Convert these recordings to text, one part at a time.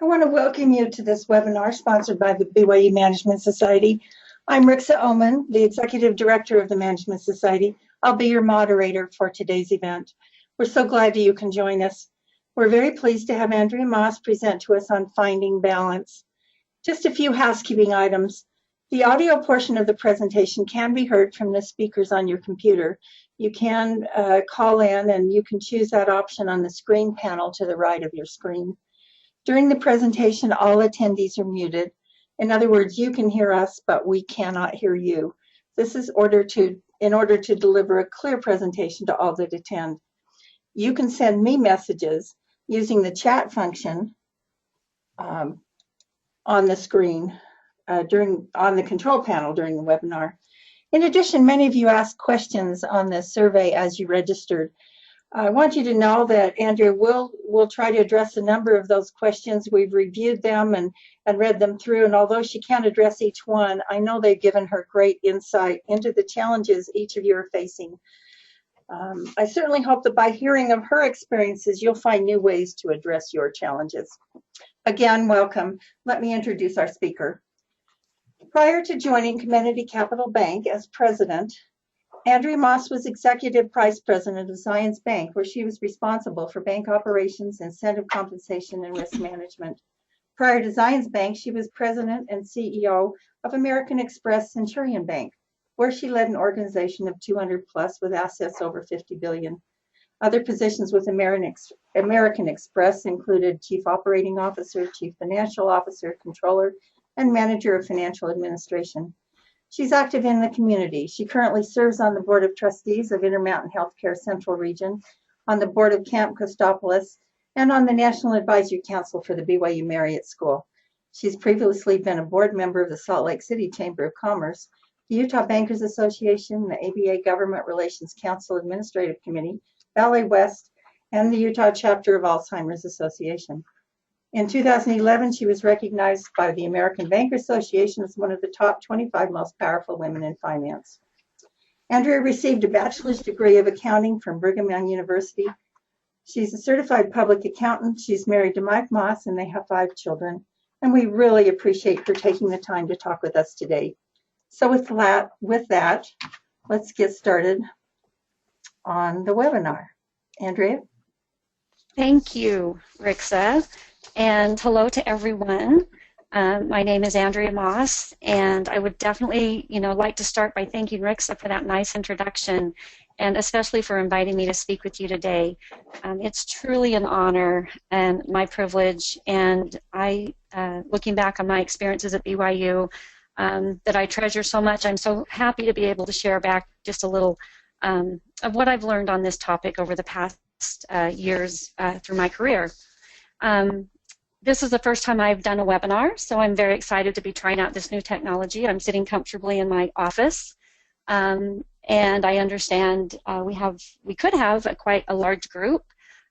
I want to welcome you to this webinar sponsored by the BYU Management Society. I'm Rixa Oman, the Executive Director of the Management Society. I'll be your moderator for today's event. We're so glad that you can join us. We're very pleased to have Andrea Moss present to us on finding balance. Just a few housekeeping items. The audio portion of the presentation can be heard from the speakers on your computer. You can call in and you can choose that option on the screen panel to the right of your screen. During the presentation, all attendees are muted. In other words, you can hear us, but we cannot hear you. This is in order to deliver a clear presentation to all that attend. You can send me messages using the chat function on the screen on the control panel during the webinar. In addition, many of you asked questions on the survey as you registered. I want you to know that Andrea will try to address a number of those questions. We've reviewed them and read them through, and although she can't address each one, I know they've given her great insight into the challenges each of you are facing. I certainly hope that by hearing of her experiences, you'll find new ways to address your challenges. Again, welcome. Let me introduce our speaker. Prior to joining Community Capital Bank as president, Andrea Moss was Executive Vice President of Zions Bank, where she was responsible for bank operations, incentive compensation, and risk management. Prior to Zions Bank, she was President and CEO of American Express Centurion Bank, where she led an organization of 200 plus with assets over 50 billion. Other positions with American Express included Chief Operating Officer, Chief Financial Officer, Controller, and Manager of Financial Administration. She's active in the community. She currently serves on the Board of Trustees of Intermountain Healthcare Central Region, on the Board of Camp Costopolis, and on the National Advisory Council for the BYU Marriott School. She's previously been a board member of the Salt Lake City Chamber of Commerce, the Utah Bankers Association, the ABA Government Relations Council Administrative Committee, Valley West, and the Utah Chapter of Alzheimer's Association. In 2011, she was recognized by the American Bankers Association as one of the top 25 most powerful women in finance. Andrea received a bachelor's degree of accounting from Brigham Young University. She's a certified public accountant. She's married to Mike Moss, and they have 5 children. And we really appreciate her taking the time to talk with us today. So with that, let's get started on the webinar. Andrea? Thank you, Rixa. And hello to everyone. My name is Andrea Moss, and I would definitely, like to start by thanking Rixa for that nice introduction, and especially for inviting me to speak with you today. It's truly an honor and my privilege, and looking back on my experiences at BYU, that I treasure so much. I'm so happy to be able to share back just a little of what I've learned on this topic over the past years through my career. This is the first time I've done a webinar, so I'm very excited to be trying out this new technology. I'm sitting comfortably in my office, and I understand we could have quite a large group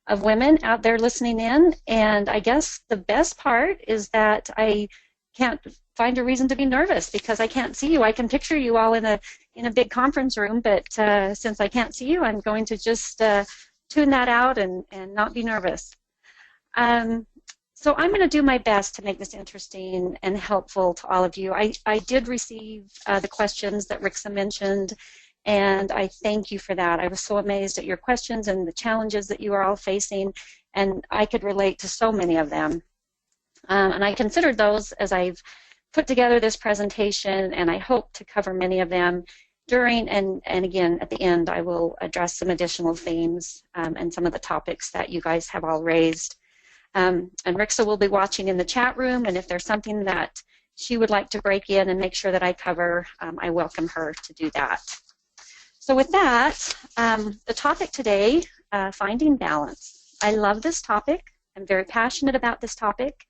of women out there listening in, and I guess the best part is that I can't find a reason to be nervous because I can't see you. I can picture you all in a big conference room, but since I can't see you, I'm going to just tune that out and not be nervous. So I'm going to do my best to make this interesting and helpful to all of you. I did receive the questions that Rixa mentioned, and I thank you for that. I was so amazed at your questions and the challenges that you are all facing, and I could relate to so many of them. And I considered those as I've put together this presentation, and I hope to cover many of them during and again at the end. I will address some additional themes and some of the topics that you guys have all raised. And Rixa will be watching in the chat room, and if there's something that she would like to break in and make sure that I cover, I welcome her to do that. So with that, the topic today, finding balance. I love this topic. I'm very passionate about this topic,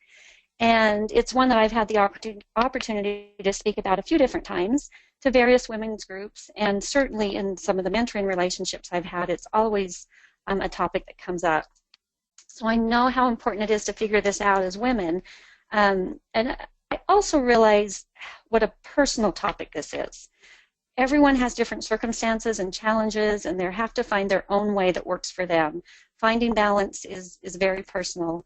and it's one that I've had the opportunity to speak about a few different times to various women's groups, and certainly in some of the mentoring relationships I've had, it's always a topic that comes up. So I know how important it is to figure this out as women, and I also realize what a personal topic this is. Everyone has different circumstances and challenges, and they have to find their own way that works for them. Finding balance is very personal.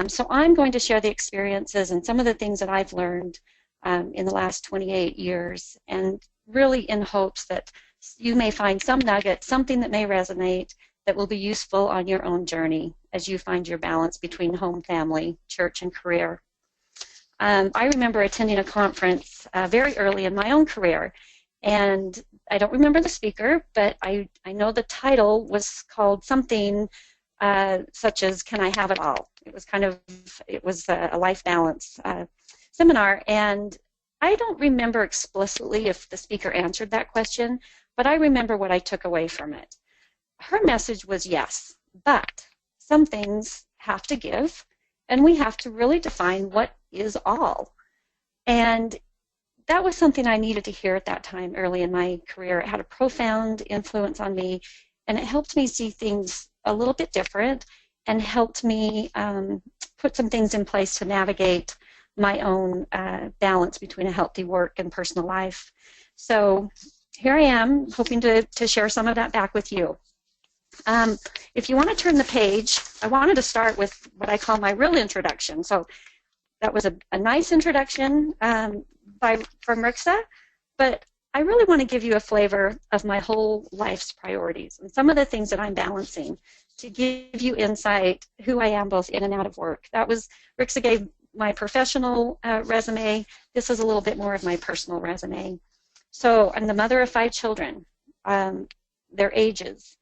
So I'm going to share the experiences and some of the things that I've learned in the last 28 years, and really in hopes that you may find some nugget, something that may resonate, that will be useful on your own journey as you find your balance between home, family, church, and career. I remember attending a conference very early in my own career, and I don't remember the speaker, but I know the title was called something such as "Can I Have It All?" It was a life balance seminar, and I don't remember explicitly if the speaker answered that question, but I remember what I took away from it. Her message was yes, but some things have to give, and we have to really define what is all. And that was something I needed to hear at that time early in my career. It had a profound influence on me, and it helped me see things a little bit different and helped me put some things in place to navigate my own balance between a healthy work and personal life. So here I am, hoping to share some of that back with you. If you want to turn the page, I wanted to start with what I call my real introduction. So that was a nice introduction from Rixa, but I really want to give you a flavor of my whole life's priorities and some of the things that I'm balancing to give you insight who I am both in and out of work. Rixa gave my professional resume. This is a little bit more of my personal resume. So I'm the mother of 5 children, their ages.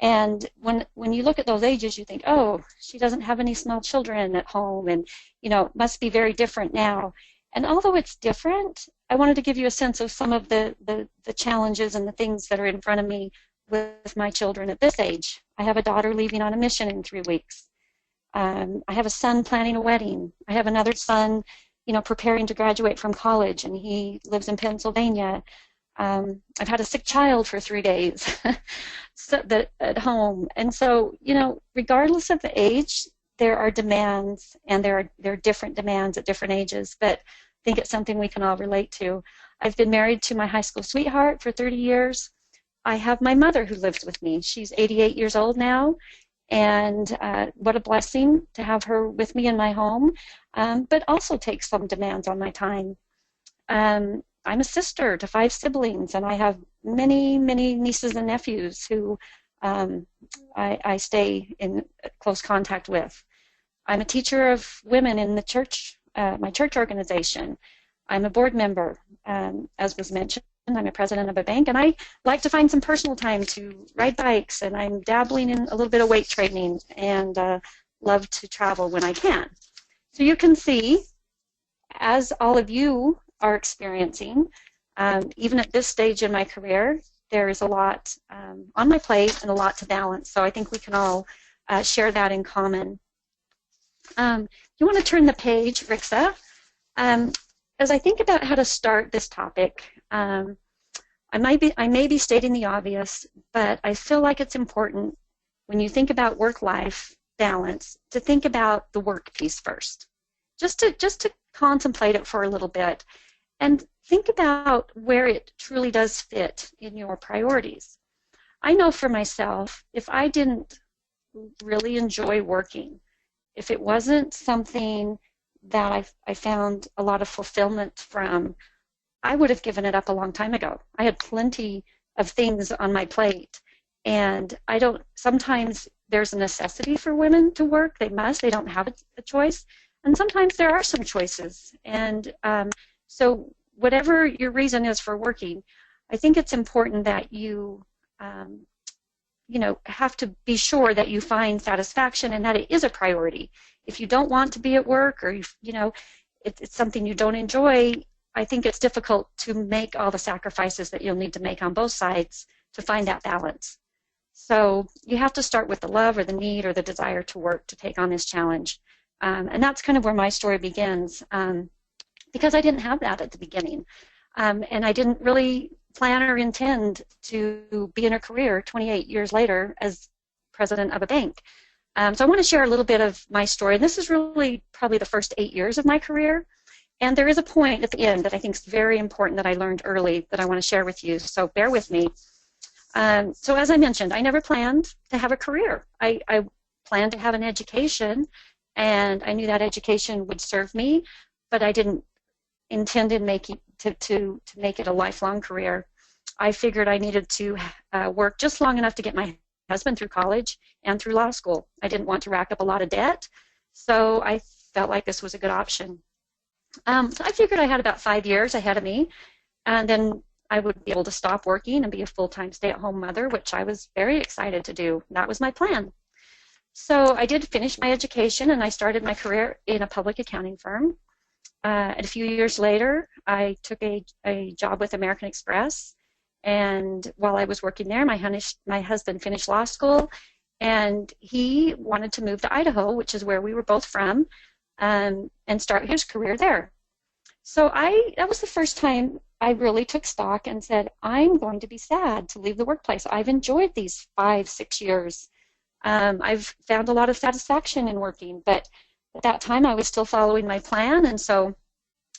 And when you look at those ages, you think, oh, she doesn't have any small children at home, and it must be very different now. And although it's different, I wanted to give you a sense of some of the challenges and the things that are in front of me with my children at this age. I have a daughter leaving on a mission in 3 weeks. I have a son planning a wedding. I have another son, preparing to graduate from college, and he lives in Pennsylvania. I've had a sick child for 3 days at home. And so, regardless of the age, there are demands, and there are different demands at different ages, but I think it's something we can all relate to. I've been married to my high school sweetheart for 30 years. I have my mother who lives with me. She's 88 years old now, and what a blessing to have her with me in my home, but also takes some demands on my time. I'm a sister to 5 siblings, and I have many, many nieces and nephews who I stay in close contact with. I'm a teacher of women in the church, my church organization. I'm a board member, as was mentioned. I'm a president of a bank, and I like to find some personal time to ride bikes, and I'm dabbling in a little bit of weight training, and love to travel when I can. So you can see, as all of you are experiencing, even at this stage in my career, there is a lot on my plate and a lot to balance. So I think we can all share that in common. You want to turn the page, Rixa. As I think about how to start this topic, I may be stating the obvious, but I feel like it's important when you think about work-life balance to think about the work piece first. Just to contemplate it for a little bit and think about where it truly does fit in your priorities. I know for myself, if I didn't really enjoy working, if it wasn't something that I found a lot of fulfillment from, I would have given it up a long time ago. I had plenty of things on my plate, and sometimes there's a necessity for women to work. They don't have a choice, and sometimes there are some choices. And so whatever your reason is for working, I think it's important that you have to be sure that you find satisfaction and that it is a priority. If you don't want to be at work, or it's something you don't enjoy, I think it's difficult to make all the sacrifices that you'll need to make on both sides to find that balance. So you have to start with the love or the need or the desire to work to take on this challenge. And that's kind of where my story begins, because I didn't have that at the beginning. And I didn't really plan or intend to be in a career 28 years later as president of a bank. So I want to share a little bit of my story. And this is really probably the first 8 years of my career. And there is a point at the end that I think is very important that I learned early that I want to share with you. So bear with me. So as I mentioned, I never planned to have a career. I planned to have an education and I knew that education would serve me, but I didn't intend to make it a lifelong career. I figured I needed to work just long enough to get my husband through college and through law school. I didn't want to rack up a lot of debt, so I felt like this was a good option. So I figured I had about 5 years ahead of me, and then I would be able to stop working and be a full-time stay-at-home mother, which I was very excited to do. That was my plan. So I did finish my education, and I started my career in a public accounting firm. And a few years later, I took a job with American Express, and while I was working there, my husband finished law school, and he wanted to move to Idaho, which is where we were both from, and start his career there. So that was the first time I really took stock and said, I'm going to be sad to leave the workplace. I've enjoyed these 5-6 years. I've found a lot of satisfaction in working, but at that time I was still following my plan, and so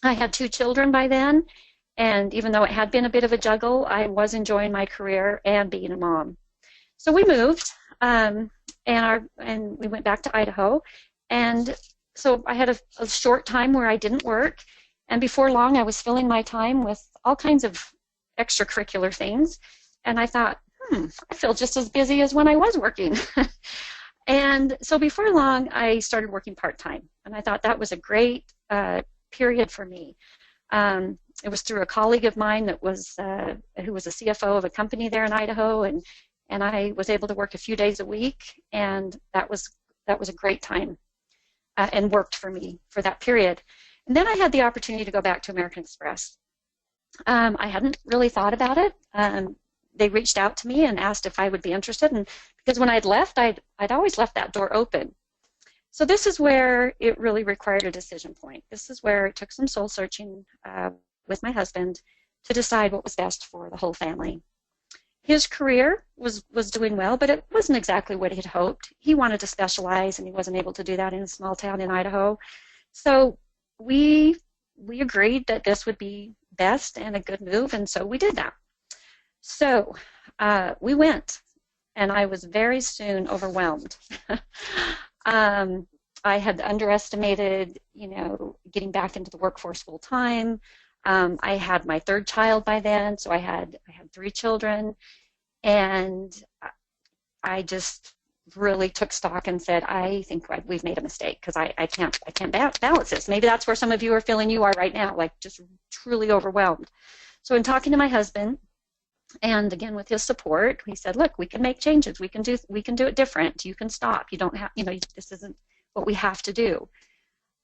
I had 2 children by then, and even though it had been a bit of a juggle, I was enjoying my career and being a mom. So we moved, and we went back to Idaho, and so I had a short time where I didn't work, and before long I was filling my time with all kinds of extracurricular things, and I thought, I feel just as busy as when I was working. And so before long I started working part-time, and I thought that was a great period for me. It was through a colleague of mine that was who was a CFO of a company there in Idaho, and I was able to work a few days a week, and that was a great time and worked for me for that period. And then I had the opportunity to go back to American Express. I hadn't really thought about it. They reached out to me and asked if I would be interested, and because when I'd left, I'd always left that door open. So this is where it really required a decision point. This is where it took some soul searching with my husband to decide what was best for the whole family. His career was doing well, but it wasn't exactly what he'd hoped. He wanted to specialize, and he wasn't able to do that in a small town in Idaho. So we agreed that this would be best and a good move, and so we did that. So we went, and I was very soon overwhelmed. I had underestimated, getting back into the workforce full time. I had my 3rd child by then, so I had 3 children, and I just really took stock and said, I think we've made a mistake, because I can't balance this. Maybe that's where some of you are feeling you are right now, like just truly overwhelmed. So in talking to my husband, and again with his support, he said, look, we can make changes. We can do it different. You can stop. You don't have, this isn't what we have to do.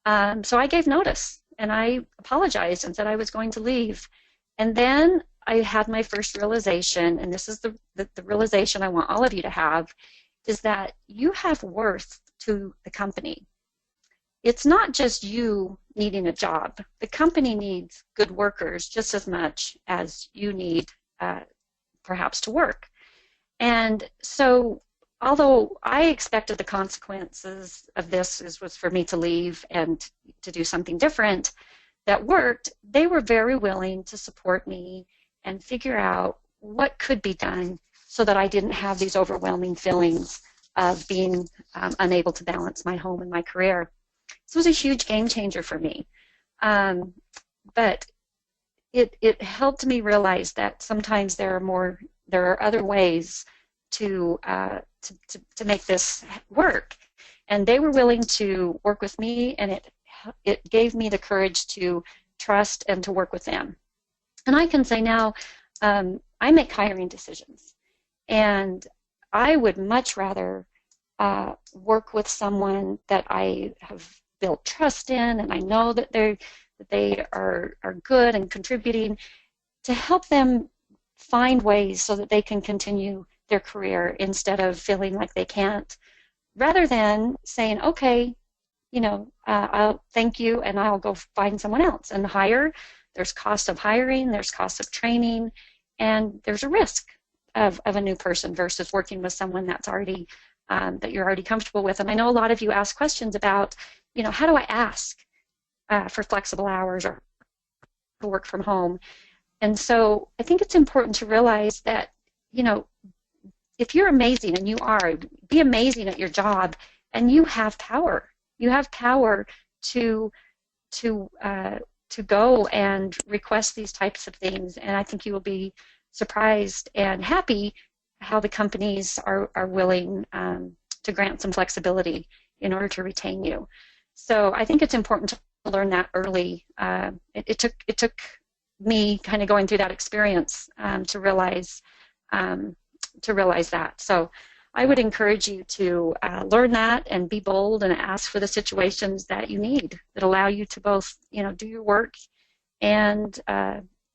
So I gave notice, and I apologized and said I was going to leave. And then I had my first realization, and this is the realization I want all of you to have, is that you have worth to the company. It's not just you needing a job. The company needs good workers just as much as you need perhaps to work. And so although I expected the consequences of this was for me to leave and to do something different that worked, they were very willing to support me and figure out what could be done so that I didn't have these overwhelming feelings of being unable to balance my home and my career. This was a huge game changer for me. But it helped me realize that sometimes there are other ways to make this work, and they were willing to work with me, and it gave me the courage to trust and to work with them. And I can say now, I make hiring decisions, and I would much rather work with someone that I have built trust in, and I know that they are good and contributing, to help them find ways so that they can continue their career instead of feeling like they can't, rather than saying, okay, I'll thank you and I'll go find someone else and hire. There's cost of hiring, there's cost of training, and there's a risk of a new person versus working with someone that's already that you're already comfortable with. And I know a lot of you ask questions about, how do I ask for flexible hours or to work from home? And so I think it's important to realize that, if you're amazing, and you are, be amazing at your job, and you have power. You have power to to uh, to go and request these types of things, and I think you will be surprised and happy how the companies are willing to grant some flexibility in order to retain you. So I think it's important to learn that early. It took me kind of going through that experience to realize that. So I would encourage you to learn that and be bold and ask for the situations that you need that allow you to both, do your work and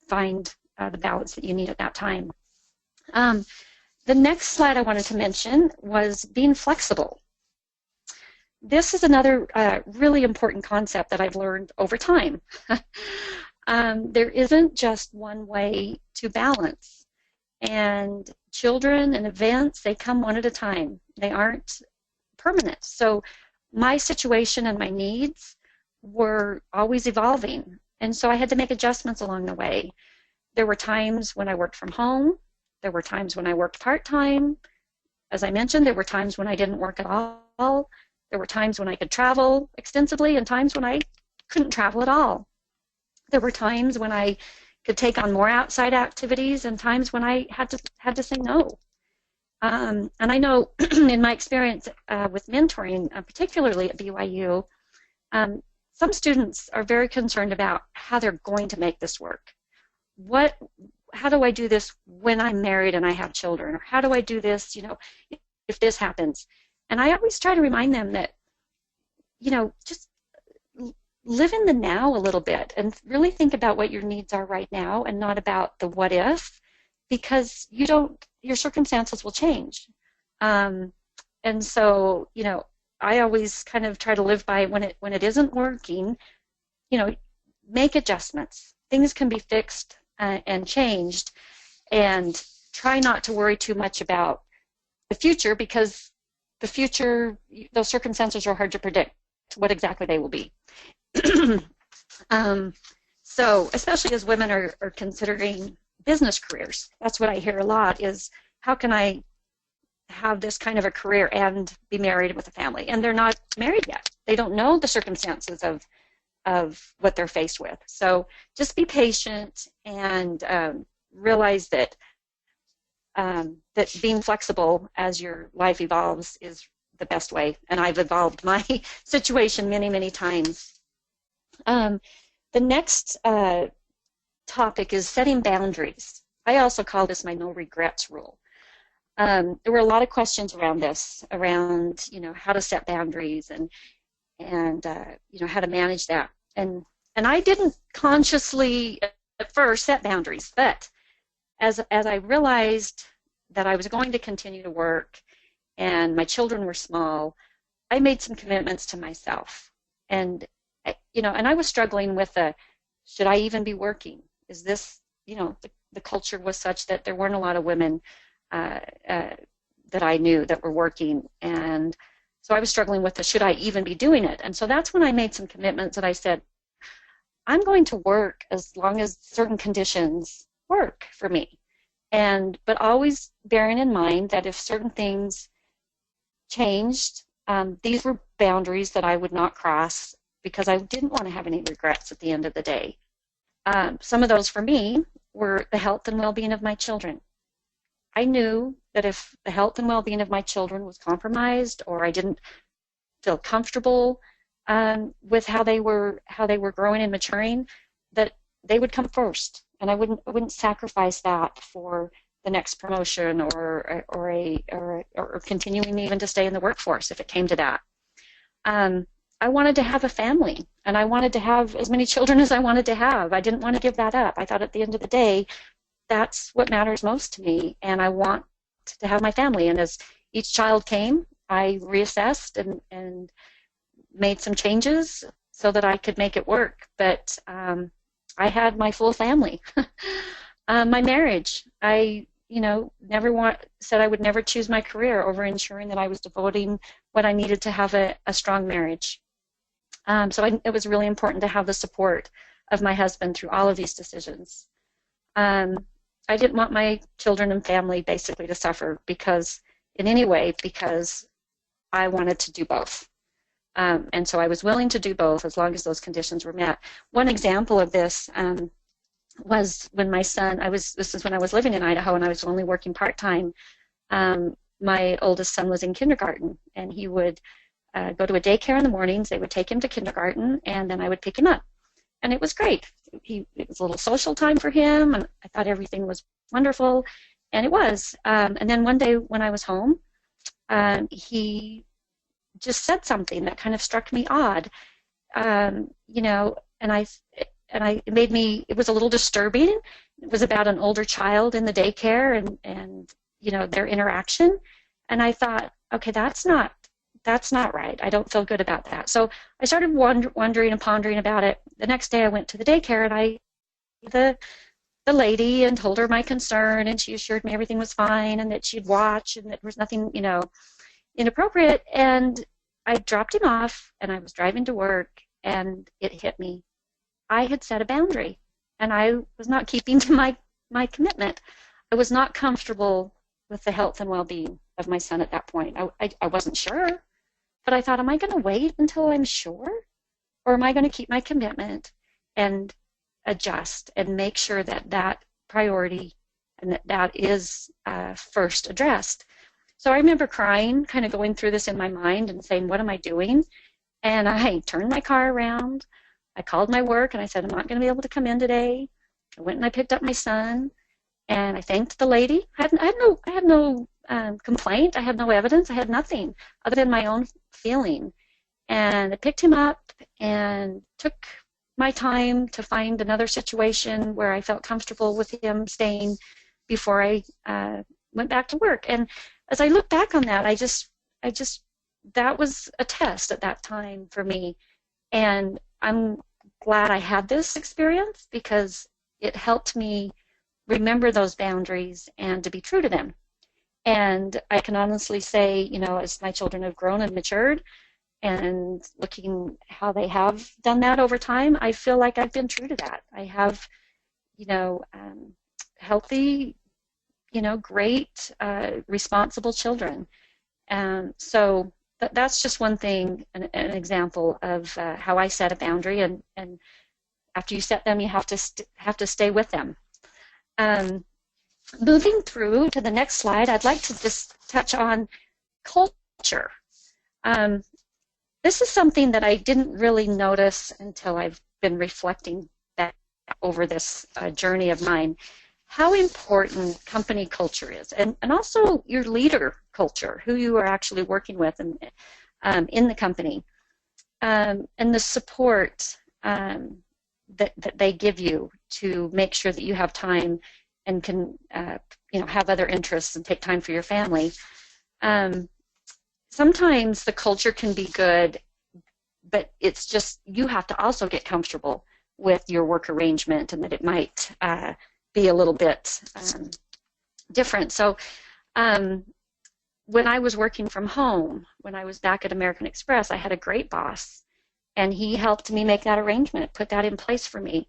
find the balance that you need at that time. The next slide I wanted to mention was being flexible. This is another really important concept that I've learned over time. There isn't just one way to balance. And children and events, they come one at a time. They aren't permanent. So my situation and my needs were always evolving. And so I had to make adjustments along the way. There were times when I worked from home. There were times when I worked part-time. As I mentioned, there were times when I didn't work at all. There were times when I could travel extensively and times when I couldn't travel at all. There were times when I could take on more outside activities and times when I had to say no. And I know in my experience with mentoring, particularly at BYU, some students are very concerned about how they're going to make this work. How do I do this when I'm married and I have children? Or how do I do this, if this happens? And I always try to remind them that, just live in the now a little bit and really think about what your needs are right now and not about the what if, because your circumstances will change. And so, I always kind of try to live by when it isn't working, make adjustments. Things can be fixed and changed, and try not to worry too much about the future, because the future, those circumstances are hard to predict what exactly they will be. So especially as women are considering business careers, that's what I hear a lot is, how can I have this kind of a career and be married with a family? And they're not married yet. They don't know the circumstances of what they're faced with. So just be patient and realize that that being flexible as your life evolves is the best way. And I've evolved my situation many, many times. The next topic is setting boundaries. I also call this my no regrets rule. There were a lot of questions around this, around how to set boundaries and how to manage that. And I didn't consciously at first set boundaries, but as I realized that I was going to continue to work and my children were small, I made some commitments to myself. And and I was struggling with should I even be working? Is this, the culture was such that there weren't a lot of women that I knew that were working, and so I was struggling with should I even be doing it? And so that's when I made some commitments that I said, I'm going to work as long as certain conditions work for me, but always bearing in mind that if certain things changed, these were boundaries that I would not cross, because I didn't want to have any regrets at the end of the day. Some of those for me were the health and well-being of my children. I knew that if the health and well-being of my children was compromised, or I didn't feel comfortable with how they were growing and maturing, that they would come first, and I wouldn't sacrifice that for the next promotion or continuing even to stay in the workforce if it came to that. I wanted to have a family, and I wanted to have as many children as I wanted to have. I didn't want to give that up. I thought at the end of the day, that's what matters most to me, and I want to have my family. And as each child came, I reassessed and made some changes so that I could make it work. But I had my full family. My marriage, I said I would never choose my career over ensuring that I was devoting what I needed to have a strong marriage. It was really important to have the support of my husband through all of these decisions. I didn't want my children and family basically to suffer because I wanted to do both. And so I was willing to do both as long as those conditions were met. One example of this was when my son, this is when I was living in Idaho and I was only working part-time. My oldest son was in kindergarten, and he would go to a daycare in the mornings. They would take him to kindergarten, and then I would pick him up. And it was great. It was a little social time for him, and I thought everything was wonderful, and it was. And then one day when I was home, he just said something that kind of struck me odd, you know, it was a little disturbing. It was about an older child in the daycare and you know, their interaction, and I thought, okay, that's not right. I don't feel good about that. So I started wondering and pondering about it. The next day I went to the daycare, and the lady and told her my concern, and she assured me everything was fine and that she'd watch and that there was nothing, you know, inappropriate. And I dropped him off, and I was driving to work, and it hit me. I had set a boundary, and I was not keeping to my commitment. I was not comfortable with the health and well-being of my son at that point. I wasn't sure, but I thought, am I going to wait until I'm sure, or am I going to keep my commitment and adjust and make sure that that priority and that is first addressed? So I remember crying, kind of going through this in my mind and saying, what am I doing? And I turned my car around. I called my work, and I said, I'm not going to be able to come in today. I went and I picked up my son, and I thanked the lady. I had no complaint. I had no evidence. I had nothing other than my own feeling. And I picked him up and took my time to find another situation where I felt comfortable with him staying before I went back to work. And as I look back on that, that was a test at that time for me. And I'm glad I had this experience because it helped me remember those boundaries and to be true to them. And I can honestly say, you know, as my children have grown and matured and looking how they have done that over time, I feel like I've been true to that. I have, you know, healthy, you know, great, responsible children. So that's just one thing, an example of how I set a boundary, and after you set them, you have to stay with them. Moving through to the next slide, I'd like to just touch on culture. This is something that I didn't really notice until I've been reflecting back over this journey of mine, how important company culture is, and also your leader culture, who you are actually working with in the company, and the support that they give you to make sure that you have time and can you know, have other interests and take time for your family. Sometimes the culture can be good, but it's just you have to also get comfortable with your work arrangement and that it might be a little bit different. So when I was working from home, when I was back at American Express, I had a great boss, and he helped me make that arrangement, put that in place for me.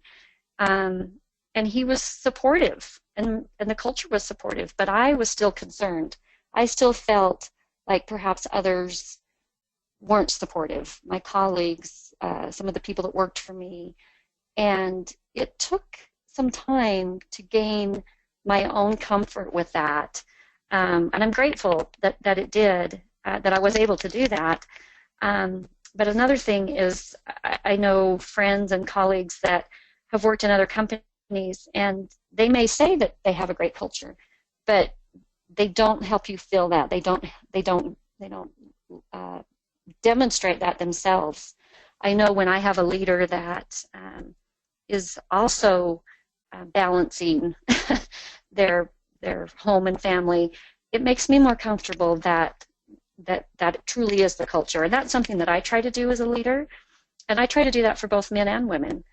And he was supportive, and the culture was supportive, but I was still concerned. I still felt like perhaps others weren't supportive, my colleagues, some of the people that worked for me, and it took some time to gain my own comfort with that. And I'm grateful that it did, that I was able to do that. But another thing is I know friends and colleagues that have worked in other companies, and they may say that they have a great culture, but they don't help you feel that. They don't demonstrate that themselves. I know when I have a leader that is also balancing their home and family, it makes me more comfortable that it truly is the culture. And that's something that I try to do as a leader, and I try to do that for both men and women.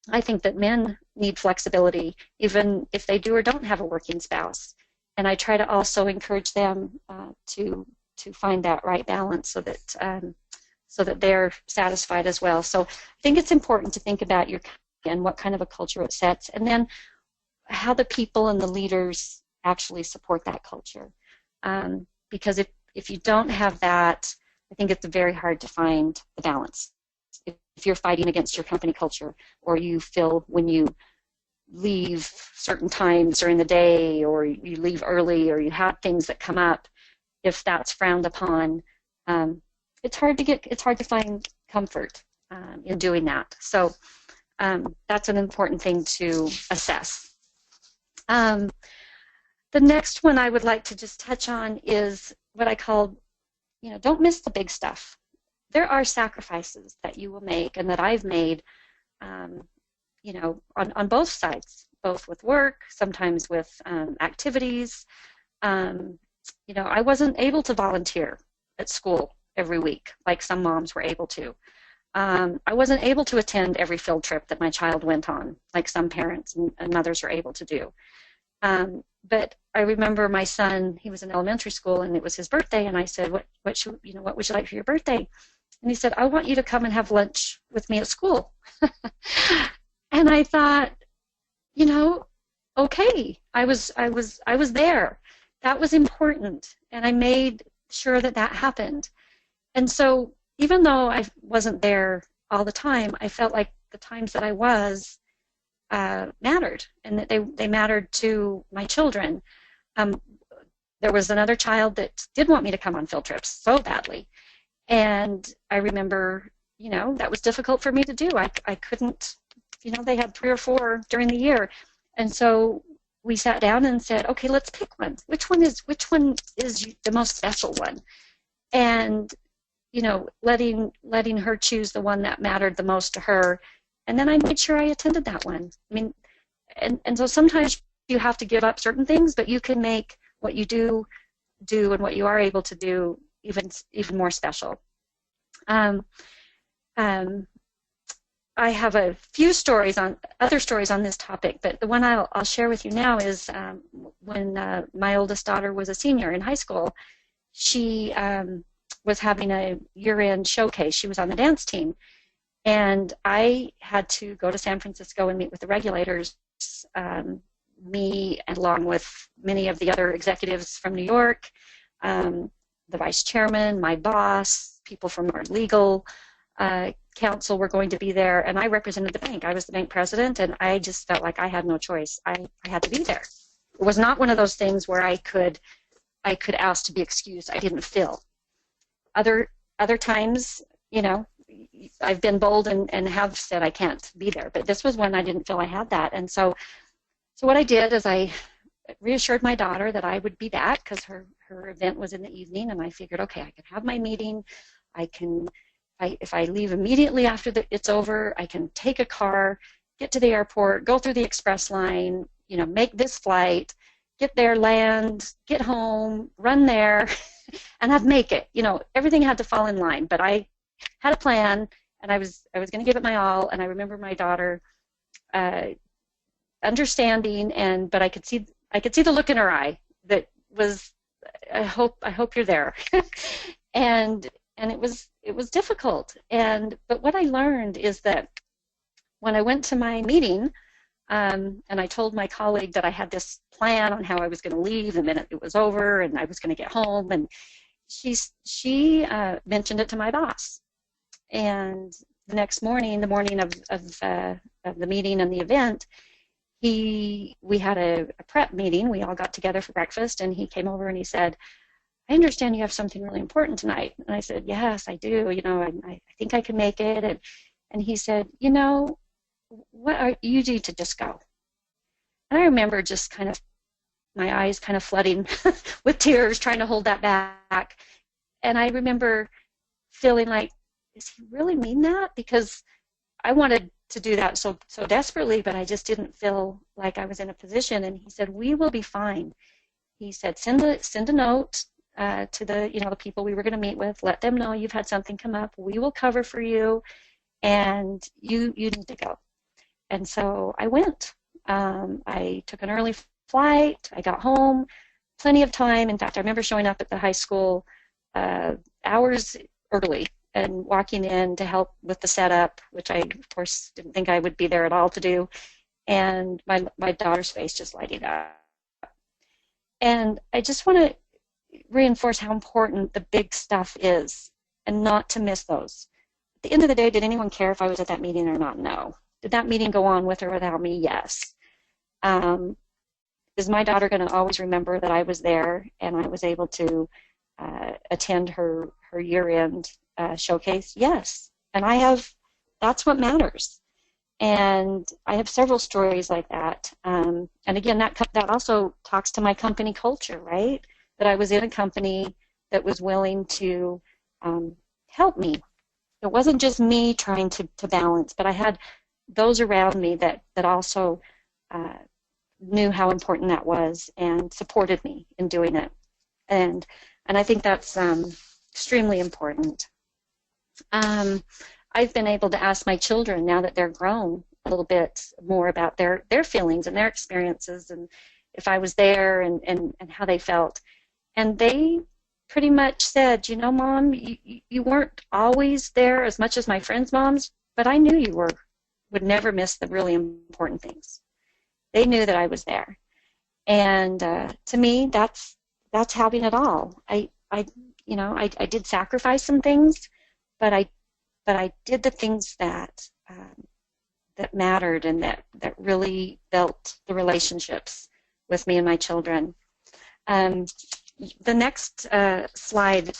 I think that men need flexibility, even if they do or don't have a working spouse. And I try to also encourage them to find that right balance so that they're satisfied as well. So I think it's important to think about your and what kind of a culture it sets, and then how the people and the leaders actually support that culture. Because if you don't have that, I think it's very hard to find the balance. If you're fighting against your company culture, or you feel when you leave certain times during the day, or you leave early, or you have things that come up, if that's frowned upon, it's hard to find comfort in doing that. So that's an important thing to assess. The next one I would like to just touch on is what I call, don't miss the big stuff. There are sacrifices that you will make and that I've made, on both sides, both with work, sometimes with activities. I wasn't able to volunteer at school every week like some moms were able to. I wasn't able to attend every field trip that my child went on like some parents and mothers are able to do. But I remember my son, he was in elementary school and it was his birthday, and I said, what would you like for your birthday? And he said, I want you to come and have lunch with me at school. And I thought, okay, I was there. That was important, and I made sure that happened. And so even though I wasn't there all the time, I felt like the times that I was mattered, and that they mattered to my children. There was another child that did want me to come on field trips so badly, and I remember, that was difficult for me to do. I couldn't, they had 3 or 4 during the year, and so we sat down and said, okay, let's pick one. Which one is the most special one? And letting her choose the one that mattered the most to her. And then I made sure I attended that one. I mean, and so sometimes you have to give up certain things, but you can make what you do and what you are able to do even more special. I have a few other stories on this topic, but the one I'll share with you now is when my oldest daughter was a senior in high school. She was having a year-end showcase. She was on the dance team, and I had to go to San Francisco and meet with the regulators, me along with many of the other executives from New York, the vice chairman, my boss, people from our legal council were going to be there, and I represented the bank. I was the bank president, and I just felt like I had no choice. I had to be there. It was not one of those things where I could ask to be excused. I didn't feel. Other times, I've been bold and have said I can't be there, but this was when I didn't feel I had that. And so what I did is I reassured my daughter that I would be back, because her event was in the evening, and I figured, okay, I can have my meeting. If I leave immediately after it's over, I can take a car, get to the airport, go through the express line, make this flight, get there, land, get home, run there, and I'd make it. Everything had to fall in line, but I had a plan, and I was going to give it my all. And I remember my daughter understanding, but I could see the look in her eye that was, I hope you're there. and it was difficult. But what I learned is that when I went to my meeting, and I told my colleague that I had this plan on how I was going to leave the minute it was over, and I was going to get home, and she mentioned it to my boss. And the next morning, the morning of the meeting and the event, we had a prep meeting. We all got together for breakfast, and he came over and he said, I understand you have something really important tonight. And I said, yes, I do. I think I can make it. And he said, you need to just go. And I remember just kind of my eyes kind of flooding with tears, trying to hold that back. And I remember feeling like, does he really mean that? Because I wanted to do that so desperately, but I just didn't feel like I was in a position. And he said, we will be fine. He said, send a note to the people we were going to meet with. Let them know you've had something come up. We will cover for you, and you need to go. And so I went. I took an early flight. I got home, plenty of time. In fact, I remember showing up at the high school hours early and walking in to help with the setup, which I, of course, didn't think I would be there at all to do. And my daughter's face just lighting up. And I just want to reinforce how important the big stuff is. and not to miss those. At the end of the day, did anyone care if I was at that meeting or not? No. Did that meeting go on with or without me? Yes. Is my daughter going to always remember that I was there and I was able to attend her year-end showcase? Yes. And that's what matters. And I have several stories like that. And again, that also talks to my company culture, right? That I was in a company that was willing to help me. It wasn't just me trying to balance, but I had those around me that also knew how important that was and supported me in doing it. And I think that's extremely important. I've been able to ask my children, now that they're grown, a little bit more about their feelings and their experiences, and if I was there and how they felt. And they pretty much said, you know, Mom, you weren't always there as much as my friends' moms, but I knew you would never miss the really important things. They knew that I was there. And to me, that's having it all. I did sacrifice some things, but I did the things that mattered and that really built the relationships with me and my children. The next slide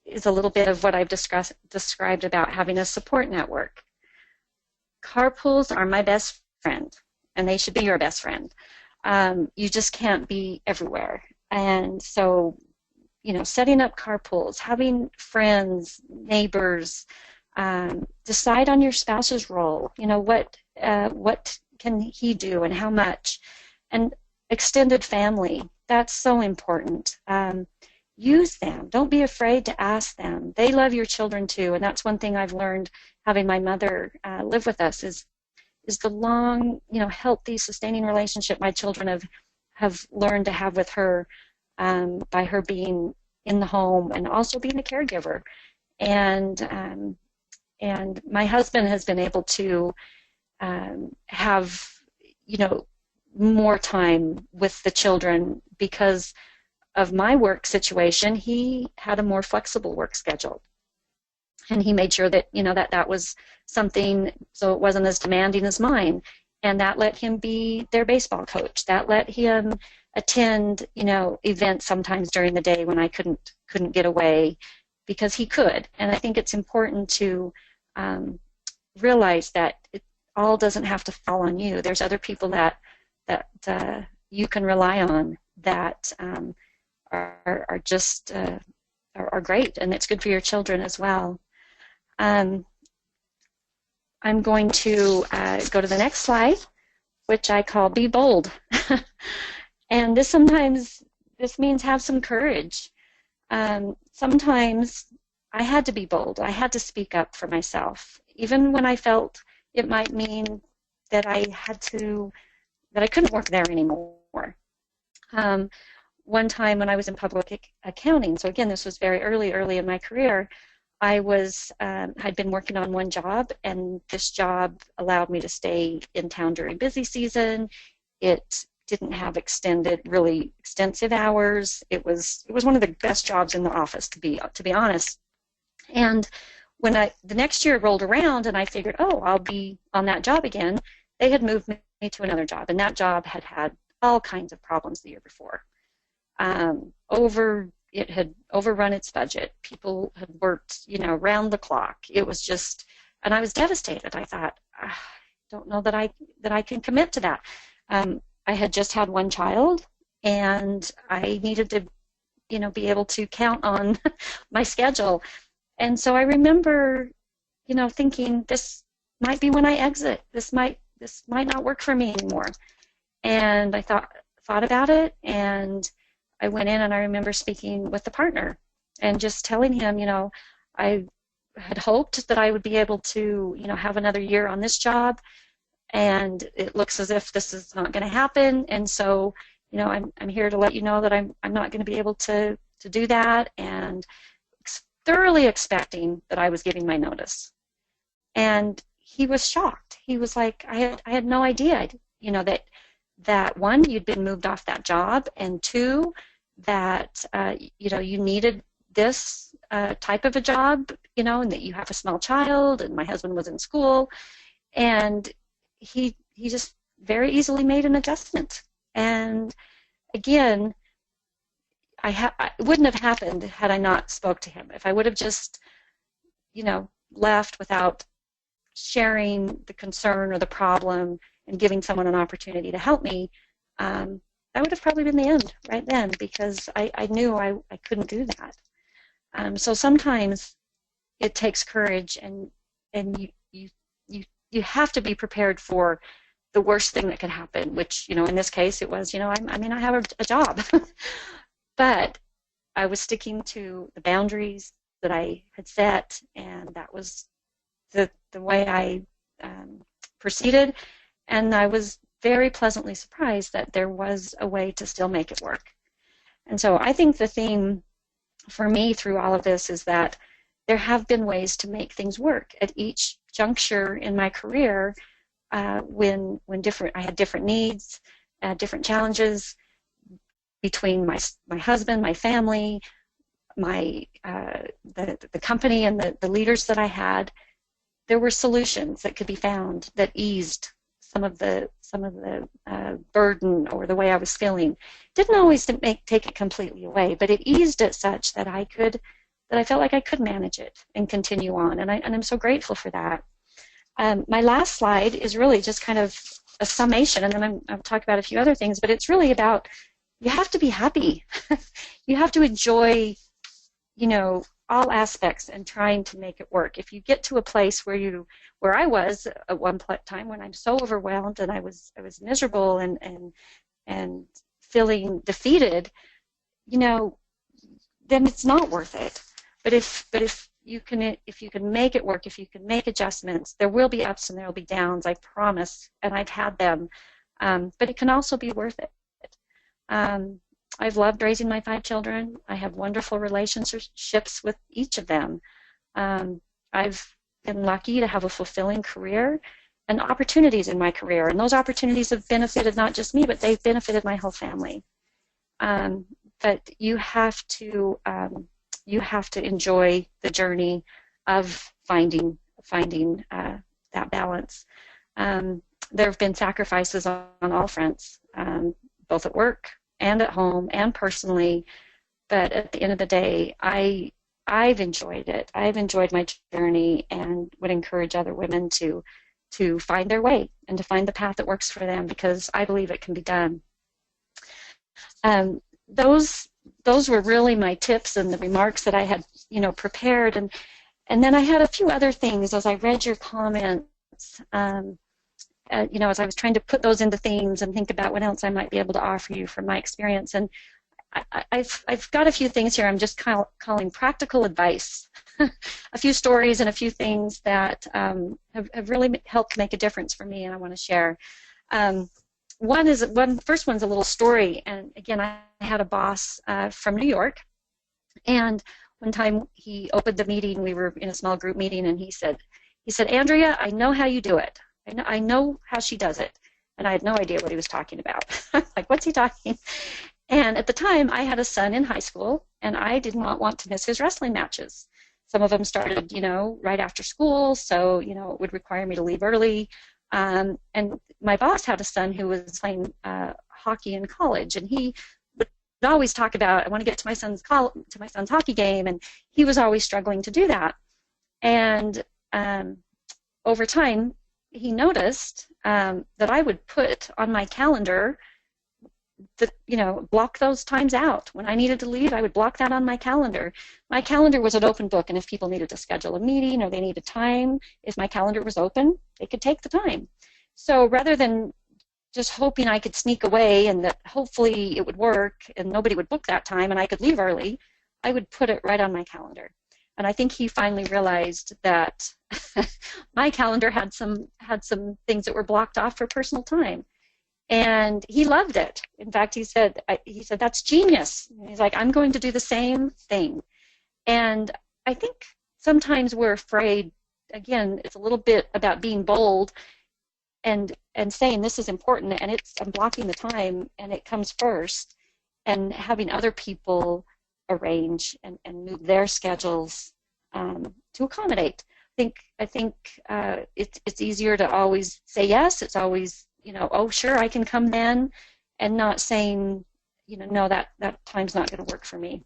is a little bit of what I've described about having a support network. Carpools are my best friend, and they should be your best friend. You just can't be everywhere. And so, you know, setting up carpools, having friends, neighbors, decide on your spouse's role. You know, what can he do and how much? And extended family, that's so important. Use them. Don't be afraid to ask them. They love your children too, and that's one thing I've learned having my mother live with us is the long, you know, healthy, sustaining relationship my children have learned to have with her by her being in the home and also being a caregiver. And my husband has been able to have, you know, more time with the children because of my work situation. He had a more flexible work schedule, and he made sure that, you know, that was something so it wasn't as demanding as mine, and that let him be their baseball coach. That let him attend, you know, events sometimes during the day when I couldn't get away, because he could. And I think it's important to realize that it all doesn't have to fall on you. There's other people that you can rely on that are just are great, and it's good for your children as well. I'm going to go to the next slide, which I call Be Bold. And this means have some courage. Sometimes I had to be bold. I had to speak up for myself, even when I felt it might mean that I couldn't work there anymore. One time when I was in public accounting, so again, this was very early in my career, I had been working on one job, and this job allowed me to stay in town during busy season. It didn't have really extensive hours. It was one of the best jobs in the office, to be honest. And when the next year rolled around and I figured, oh, I'll be on that job again, they had moved me to another job, and that job had all kinds of problems the year before. It had overrun its budget. People had worked, you know, round the clock. It was just, and I was devastated. I thought, I don't know that I can commit to that. I had just had one child, and I needed to, you know, be able to count on my schedule. And so I remember, you know, thinking, this might be when I exit. This might not work for me anymore. And I thought about it, and I went in, and I remember speaking with the partner and just telling him, you know, I had hoped that I would be able to, you know, have another year on this job, and it looks as if this is not going to happen. And so, you know, I'm here to let you know that I'm not going to be able to do that, and thoroughly expecting that I was giving my notice. And he was shocked. He was like, I had no idea, you know, that one, you'd been moved off that job, and two, that you know, you needed this type of a job, and that you have a small child, and my husband was in school, and he just very easily made an adjustment. And again, it wouldn't have happened had I not spoke to him. If I would have just, left without sharing the concern or the problem and giving someone an opportunity to help me, that would have probably been the end right then, because I knew I couldn't do that. So sometimes it takes courage, and you have to be prepared for the worst thing that could happen, which, in this case it was, I may not have a job. But I was sticking to the boundaries that I had set, and that was the way I proceeded. And I was very pleasantly surprised that there was a way to still make it work. And so I think the theme for me through all of this is that there have been ways to make things work at each juncture in my career, when I had different needs, different challenges between my husband, my family, the company, and the leaders that I had. There were solutions that could be found that eased some of the burden or the way I was feeling. Didn't always take it completely away, but it eased it such that I felt like I could manage it and continue on, and I'm so grateful for that. My last slide is really just kind of a summation, and then I'll talk about a few other things, but it's really about, you have to be happy. You have to enjoy, all aspects and trying to make it work. If you get to a place where I was at one time, when I'm so overwhelmed and I was miserable and feeling defeated, then it's not worth it. But if you can make it work, if you can make adjustments, there will be ups and there will be downs, I promise, and I've had them. But it can also be worth it. I've loved raising my 5 children. I have wonderful relationships with each of them. I've been lucky to have a fulfilling career and opportunities in my career, and those opportunities have benefited not just me, but they've benefited my whole family. But you have to enjoy the journey of finding that balance. There have been sacrifices on all fronts, both at work and at home and personally, but at the end of the day, I've enjoyed it. I've enjoyed my journey, and would encourage other women to find their way and to find the path that works for them, because I believe it can be done. Those were really my tips and the remarks that I had, prepared, and then I had a few other things as I read your comments. As I was trying to put those into themes and think about what else I might be able to offer you from my experience. And I've got a few things here I'm just calling practical advice, a few stories and a few things that have really helped make a difference for me, and I want to share. First one's a little story, and again, I had a boss from New York, and one time he opened the meeting. We were in a small group meeting, and he said, "Andrea, I know how you do it. I know how she does it." And I had no idea what he was talking about. Like, what's he talking? And at the time, I had a son in high school, and I did not want to miss his wrestling matches. Some of them started, right after school, so, it would require me to leave early. And my boss had a son who was playing hockey in college, and he would always talk about, I want to get to my son's hockey game, and he was always struggling to do that. And over time, he noticed that I would put on my calendar block those times out. When I needed to leave, I would block that on my calendar. My calendar was an open book, and if people needed to schedule a meeting or they needed time, if my calendar was open, they could take the time. So rather than just hoping I could sneak away and that hopefully it would work and nobody would book that time and I could leave early, I would put it right on my calendar. And I think he finally realized that my calendar had some things that were blocked off for personal time. And he loved it. In fact, he said, "That's genius." And he's like, "I'm going to do the same thing." And I think sometimes we're afraid, again, it's a little bit about being bold and saying this is important, and I'm blocking the time and it comes first, and having other people arrange and move their schedules to accommodate. I think it's easier to always say yes. It's always, oh, sure, I can come then, and not saying, no, that time's not going to work for me.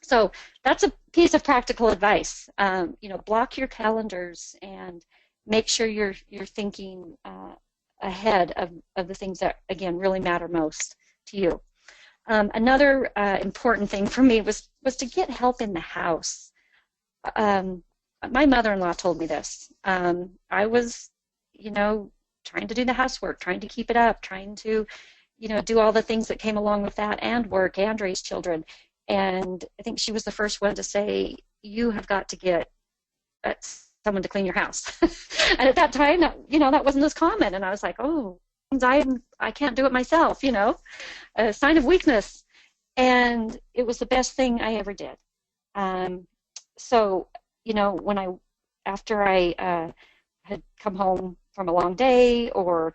So that's a piece of practical advice. Block your calendars and make sure you're thinking ahead of the things that, again, really matter most to you. Another important thing for me was to get help in the house. My mother-in-law told me this. I was, trying to do the housework, trying to keep it up, trying to, do all the things that came along with that, and work and raise children. And I think she was the first one to say, you have got to get someone to clean your house. And at that time, that wasn't as common. And I was like, oh, I can't do it myself, a sign of weakness. And it was the best thing I ever did. So, after I had come home from a long day, or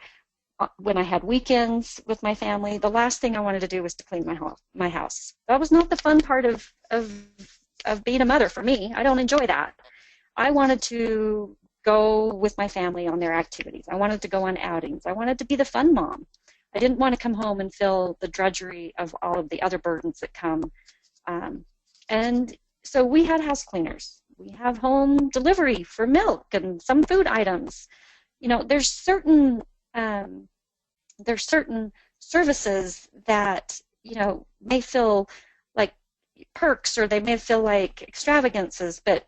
when I had weekends with my family, the last thing I wanted to do was to clean my house. That was not the fun part of being a mother for me. I don't enjoy that. I wanted to go with my family on their activities. I wanted to go on outings. I wanted to be the fun mom. I didn't want to come home and feel the drudgery of all of the other burdens that come. And so we had house cleaners. We have home delivery for milk and some food items. There's certain services that may feel like perks, or they may feel like extravagances, but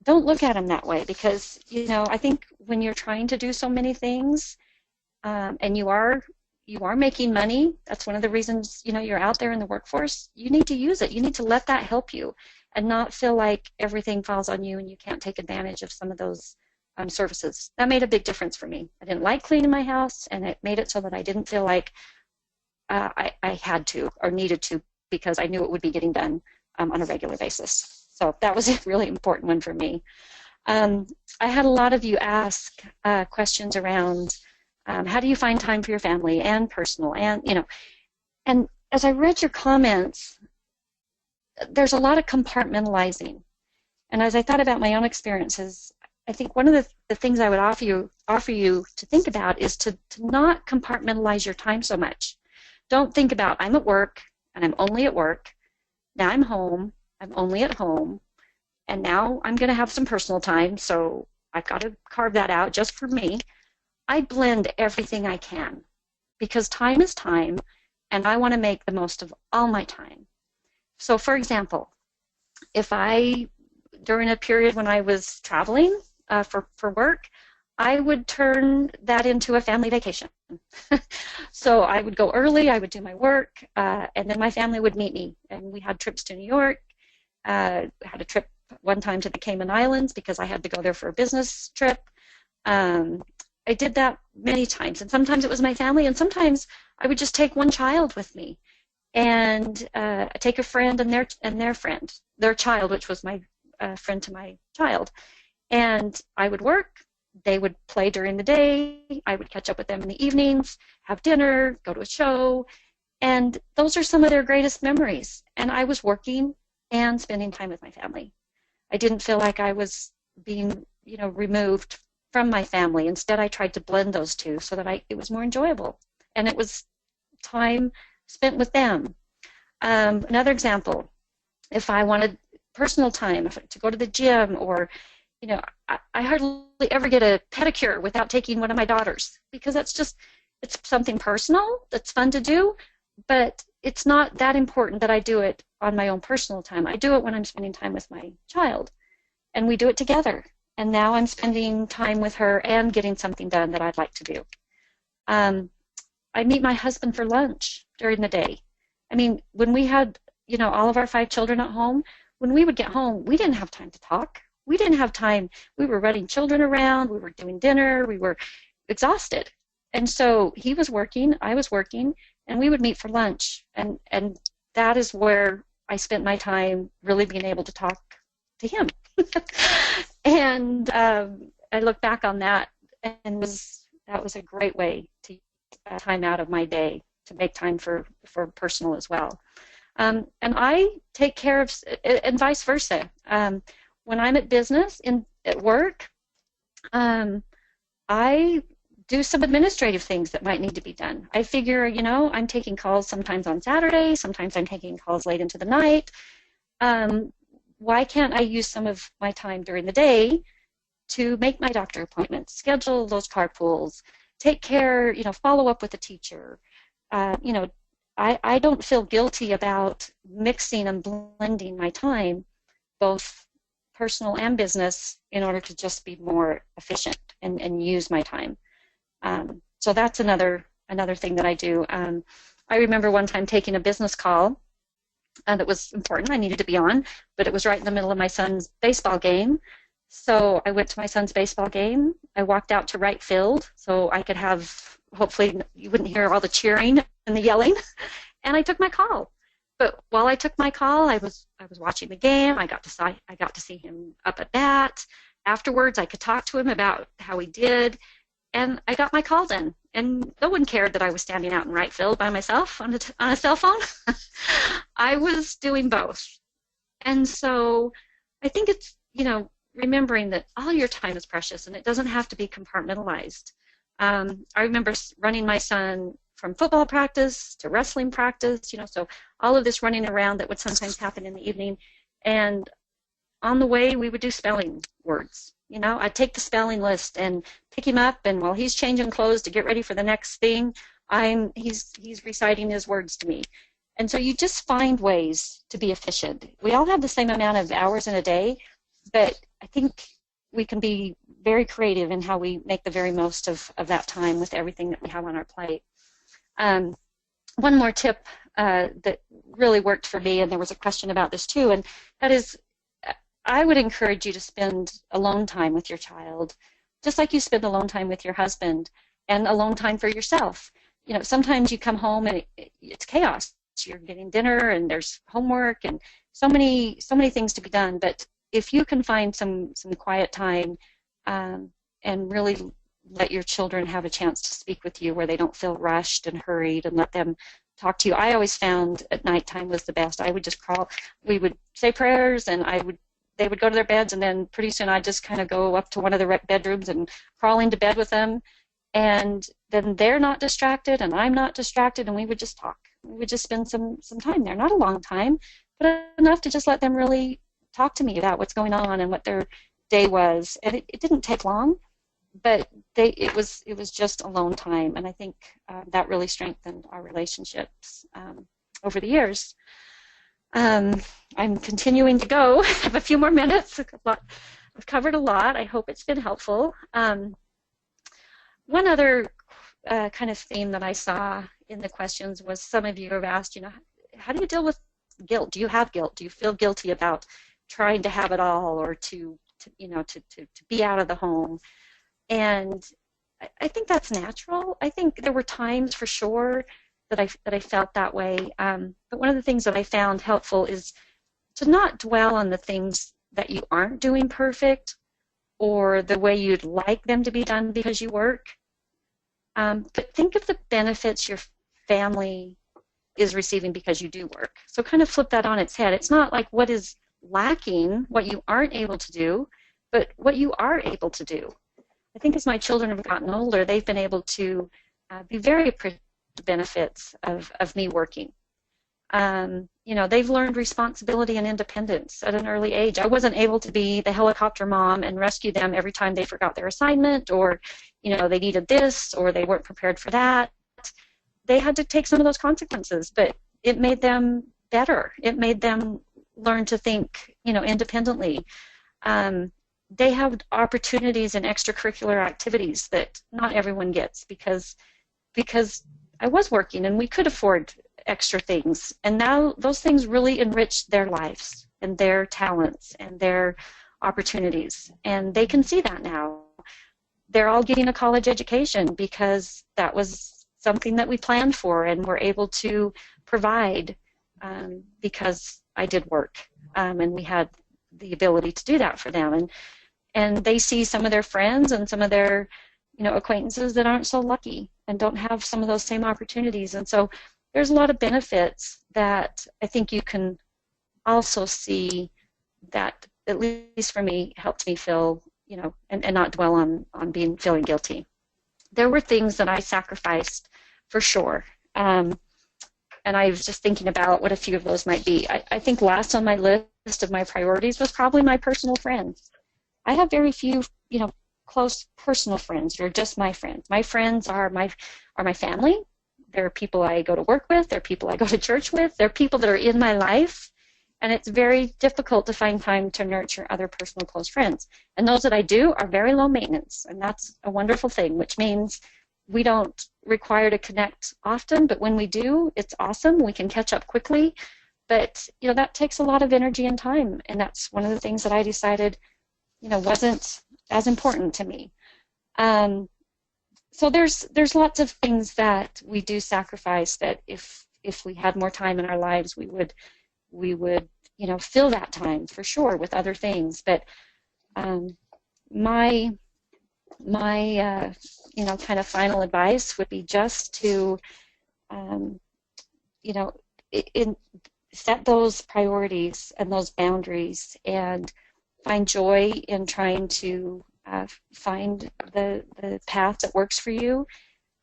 don't look at them that way, because I think when you're trying to do so many things, and you are making money, that's one of the reasons you're out there in the workforce. You need to use it. You need to let that help you, and not feel like everything falls on you and you can't take advantage of some of those services. That made a big difference for me. I didn't like cleaning my house, and it made it so that I didn't feel like I had to or needed to, because I knew it would be getting done on a regular basis. So that was a really important one for me. I had a lot of you ask questions around how do you find time for your family and personal, and as I read your comments, there's a lot of compartmentalizing. And as I thought about my own experiences, I think one of the things I would offer you to think about is to not compartmentalize your time so much. Don't think about, I'm at work and I'm only at work. Now I'm home, I'm only at home, and now I'm going to have some personal time, so I've got to carve that out just for me. I blend everything I can, because time is time, and I want to make the most of all my time. So, for example, if during a period when I was traveling for work, I would turn that into a family vacation. So I would go early, I would do my work, and then my family would meet me. And we had trips to New York, had a trip one time to the Cayman Islands because I had to go there for a business trip. I did that many times, and sometimes it was my family, and sometimes I would just take one child with me, and take a friend and their friend, their child, which was my friend to my child, and I would work. They would play during the day. I would catch up with them in the evenings, have dinner, go to a show, and those are some of their greatest memories. And I was working and spending time with my family. I didn't feel like I was being, removed from my family. Instead, I tried to blend those two so that it was more enjoyable, and it was time spent with them. Another example, if I wanted personal time, to go to the gym, or I hardly ever get a pedicure without taking one of my daughters, because it's something personal that's fun to do, but it's not that important that I do it on my own personal time. I do it when I'm spending time with my child, and we do it together. And now I'm spending time with her and getting something done that I'd like to do. I meet my husband for lunch during the day. I mean, when we had, all of our 5 children at home, when we would get home, we didn't have time to talk. We didn't have time. We were running children around. We were doing dinner. We were exhausted. And so he was working, I was working, and we would meet for lunch. And that is where I spent my time really being able to talk to him. And I look back on that, and that was a great way to take time out of my day to make time for personal as well. And I take care of, and vice versa. When I'm at business, at work, I do some administrative things that might need to be done. I figure, I'm taking calls sometimes on Saturday, sometimes I'm taking calls late into the night. Why can't I use some of my time during the day to make my doctor appointments, schedule those carpools, take care, follow up with the teacher. I don't feel guilty about mixing and blending my time, both personal and business, in order to just be more efficient and use my time. So that's another thing that I do. I remember one time taking a business call that was important. I needed to be on, but it was right in the middle of my son's baseball game. So I went to my son's baseball game. I walked out to right field so I could have, hopefully you wouldn't hear all the cheering and the yelling, and I took my call. But while I took my call, I was watching the game. I got to see him up at bat. Afterwards, I could talk to him about how he did, and I got my call done. And no one cared that I was standing out in right field by myself on a cell phone. I was doing both. And so I think it's, remembering that all your time is precious and it doesn't have to be compartmentalized. I remember running my son from football practice to wrestling practice, so all of this running around that would sometimes happen in the evening. And on the way, we would do spelling words. I'd take the spelling list and pick him up, and while he's changing clothes to get ready for the next thing, he's reciting his words to me. And so you just find ways to be efficient. We all have the same amount of hours in a day, but I think we can be very creative in how we make the very most of that time with everything that we have on our plate. One more tip that really worked for me, and there was a question about this too, and that is, I would encourage you to spend alone time with your child, just like you spend alone time with your husband, and alone time for yourself. Sometimes you come home and it's chaos. You're getting dinner and there's homework and so many things to be done. But if you can find some quiet time and really let your children have a chance to speak with you where they don't feel rushed and hurried, and let them talk to you. I always found at nighttime was the best. I would just crawl. We would say prayers, and they would go to their beds, and then pretty soon I'd just kind of go up to one of the bedrooms and crawl into bed with them, and then they're not distracted and I'm not distracted, and we would just talk. We would just spend some time there, not a long time, but enough to just let them really talk to me about what's going on and what their day was. And it didn't take long, but it was just alone time, and I think that really strengthened our relationships over the years. I'm continuing to go. I have a few more minutes. I've covered a lot. I hope it's been helpful. One other kind of theme that I saw in the questions was, some of you have asked, how do you deal with guilt? Do you have guilt? Do you feel guilty about trying to have it all, or to be out of the home? And I think that's natural. I think there were times for sure that I felt that way. But one of the things that I found helpful is to not dwell on the things that you aren't doing perfect or the way you'd like them to be done because you work. But think of the benefits your family is receiving because you do work. So kind of flip that on its head. It's not like what is lacking, what you aren't able to do, but what you are able to do. I think as my children have gotten older, they've been able to be very appreciative of the benefits of me working. They've learned responsibility and independence at an early age. I wasn't able to be the helicopter mom and rescue them every time they forgot their assignment, or they needed this, or they weren't prepared for that. They had to take some of those consequences, but it made them better. It made them learn to think, independently. They have opportunities in extracurricular activities that not everyone gets because I was working and we could afford extra things. And now those things really enrich their lives and their talents and their opportunities. And they can see that now. They're all getting a college education because that was something that we planned for and were able to provide because I did work. And we had the ability to do that for them. And they see some of their friends and some of their acquaintances that aren't so lucky and don't have some of those same opportunities. And so there's a lot of benefits that I think you can also see that, at least for me, helped me feel, and not dwell on feeling guilty. There were things that I sacrificed for sure. And I was just thinking about what a few of those might be. I think last on my list of my priorities was probably my personal friends. I have very few, close personal friends. They're just my friends. My friends are my family. They're people I go to work with. They're people I go to church with. They're people that are in my life. And it's very difficult to find time to nurture other personal close friends. And those that I do are very low maintenance. And that's a wonderful thing, which means we don't require to connect often, but when we do, it's awesome. We can catch up quickly. But, that takes a lot of energy and time. And that's one of the things that I decided, wasn't as important to me. So there's lots of things that we do sacrifice that if we had more time in our lives, we would fill that time for sure with other things. But my kind of final advice would be just to set those priorities and those boundaries and find joy in trying to find the path that works for you.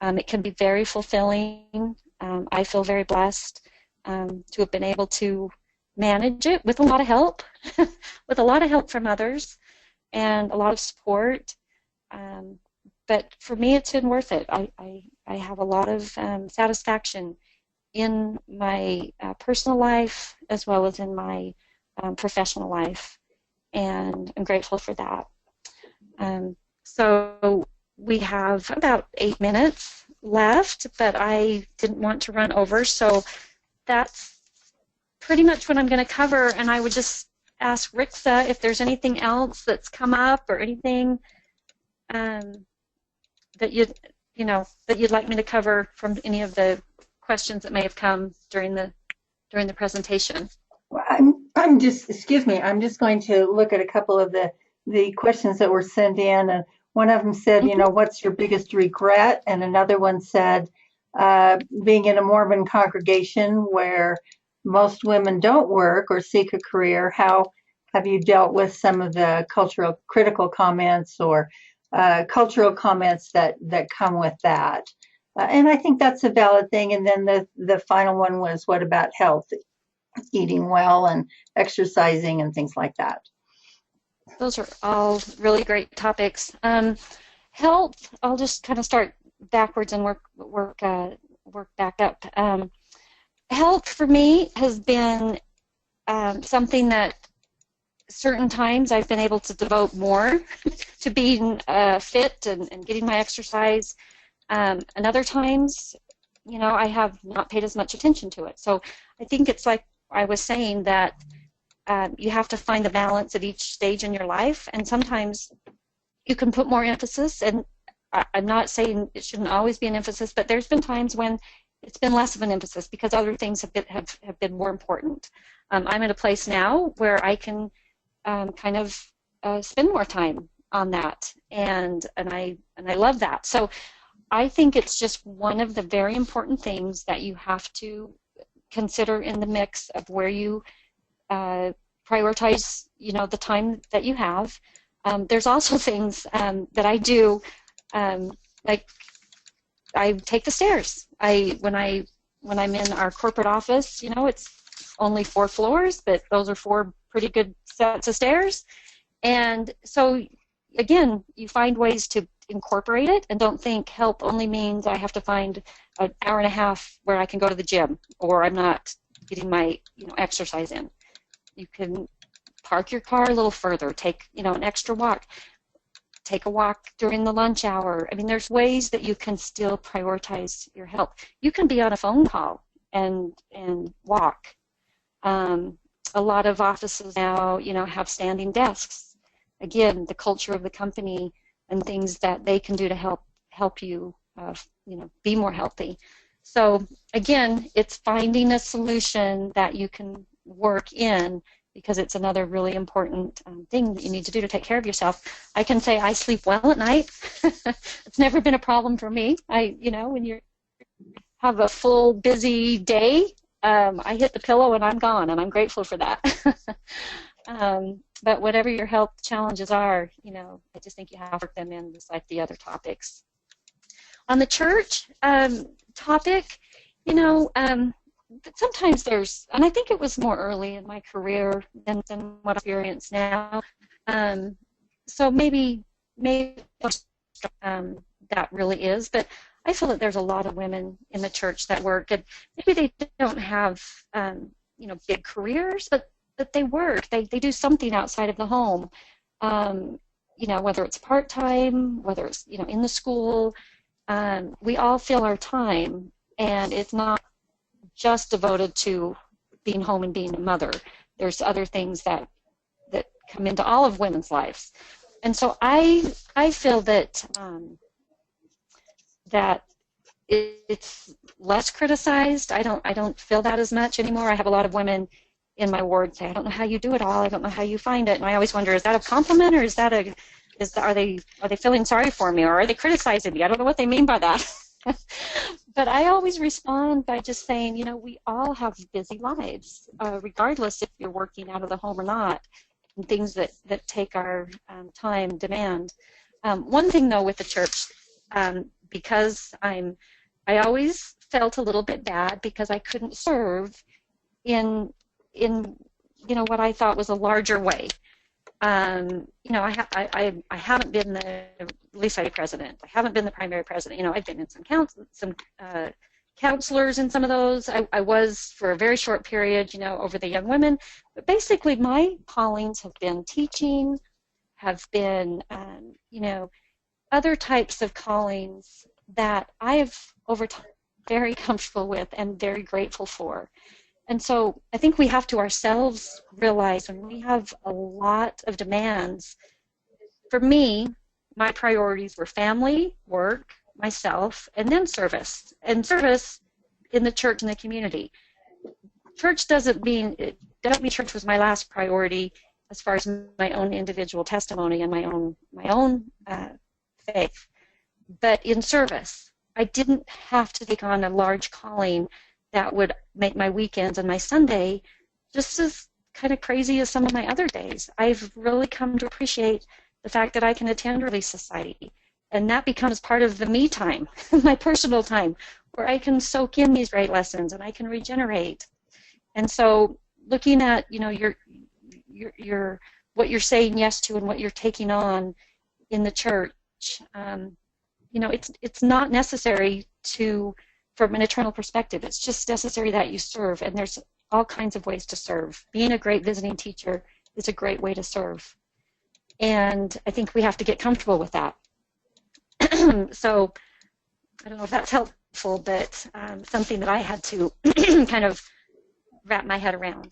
It can be very fulfilling. I feel very blessed to have been able to manage it with a lot of help, with a lot of help from others and a lot of support. But for me, it's been worth it. I have a lot of satisfaction in my personal life as well as in my professional life, and I'm grateful for that. So we have about 8 minutes left, but I didn't want to run over, so that's pretty much what I'm going to cover, and I would just ask Rixa if there's anything else that's come up or anything that you'd like me to cover from any of the questions that may have come during the presentation. Well, I'm just going to look at a couple of the questions that were sent in, and one of them said, what's your biggest regret? And another one said, being in a Mormon congregation where most women don't work or seek a career, how have you dealt with some of the cultural critical comments or cultural comments that come with that? And I think that's a valid thing. And then the final one was, what about health, eating well and exercising and things like that? Those are all really great topics. Health, I'll just kind of start backwards and work back up. Health for me has been something that certain times I've been able to devote more to being fit and getting my exercise. And other times, I have not paid as much attention to it. So I think it's like I was saying that you have to find the balance at each stage in your life, and sometimes you can put more emphasis, and I'm not saying it shouldn't always be an emphasis, but there's been times when it's been less of an emphasis because other things have been more important. I'm at a place now where I can kind of spend more time on that, and I love that. So I think it's just one of the very important things that you have to consider in the mix of where you prioritize, the time that you have. There's also things that I do, like I take the stairs. When I'm in our corporate office, it's only 4 floors, but those are 4 pretty good sets of stairs. And so, again, you find ways to incorporate it, and don't think help only means I have to find an hour and a half where I can go to the gym or I'm not getting my exercise in. You can park your car a little further, take an extra walk, take a walk during the lunch hour. I mean, there's ways that you can still prioritize your health. You can be on a phone call and walk. A lot of offices now, have standing desks. Again, the culture of the company and things that they can do to help you, be more healthy. So again, it's finding a solution that you can work in, because it's another really important thing that you need to do to take care of yourself. I can say I sleep well at night. It's never been a problem for me. When you're have a full busy day, I hit the pillow and I'm gone, and I'm grateful for that. But whatever your health challenges are, I just think you have to work them in just like the other topics. On the church topic, sometimes there's, and I think it was more early in my career than what I experience now. So maybe that really is, but I feel that there's a lot of women in the church that work, and maybe they don't have big careers, but they work. They do something outside of the home. Whether it's part-time, whether it's in the school, we all fill our time, and it's not just devoted to being home and being a mother. There's other things that come into all of women's lives, and so I feel that that it's less criticized. I don't feel that as much anymore. I have a lot of women in my ward say, "I don't know how you do it all. I don't know how you find it," and I always wonder, is that a compliment, or are they feeling sorry for me, or are they criticizing me? I don't know what they mean by that. But I always respond by just saying, we all have busy lives, regardless if you're working out of the home or not, and things that take our time demand. One thing, though, with the church, because I always felt a little bit bad because I couldn't serve in what I thought was a larger way. I haven't been the Relief Society president. I haven't been the primary president. I've been in some counselors in some of those. I was for a very short period, over the young women. But basically, my callings have been teaching, have been, other types of callings that I have over time very comfortable with and very grateful for. And so I think we have to ourselves realize when we have a lot of demands. For me, my priorities were family, work, myself, and then service. And service in the church and the community. Church doesn't mean church was my last priority as far as my own individual testimony and my own faith. But in service, I didn't have to take on a large calling that would make my weekends and my Sunday just as kind of crazy as some of my other days. I've really come to appreciate the fact that I can attend Relief Society, and that becomes part of the me time, my personal time, where I can soak in these great lessons and I can regenerate. And so looking at, your what you're saying yes to and what you're taking on in the church, it's not necessary from an eternal perspective. It's just necessary that you serve, and there's all kinds of ways to serve. Being a great visiting teacher is a great way to serve, and I think we have to get comfortable with that. So I don't know if that's helpful, but something that I had to kind of wrap my head around.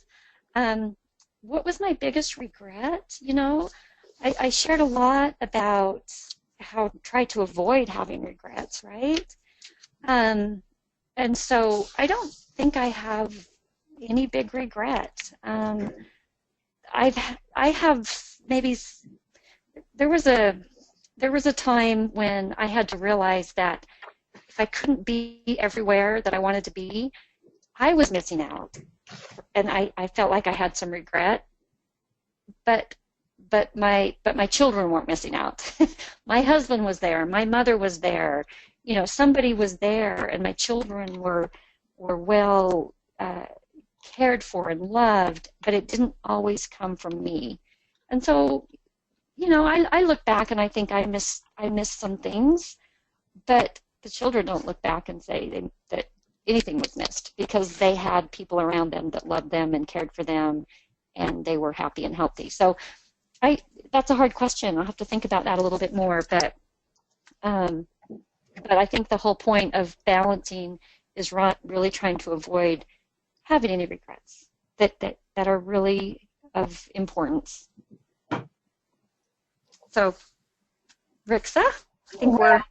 What was my biggest regret? I shared a lot about how I try to avoid having regrets, right? And so I don't think I have any big regret. I have maybe, there was a time when I had to realize that if I couldn't be everywhere that I wanted to be, I was missing out. And I felt like I had some regret, but my children weren't missing out. My husband was there, my mother was there, somebody was there, and my children were well cared for and loved, but it didn't always come from me. And so, I look back and I think I missed some things, but the children don't look back and say that anything was missed, because they had people around them that loved them and cared for them, and they were happy and healthy. So that's a hard question. I'll have to think about that a little bit more, but I think the whole point of balancing is really trying to avoid having any regrets that are really of importance. So, Rixa, I think we're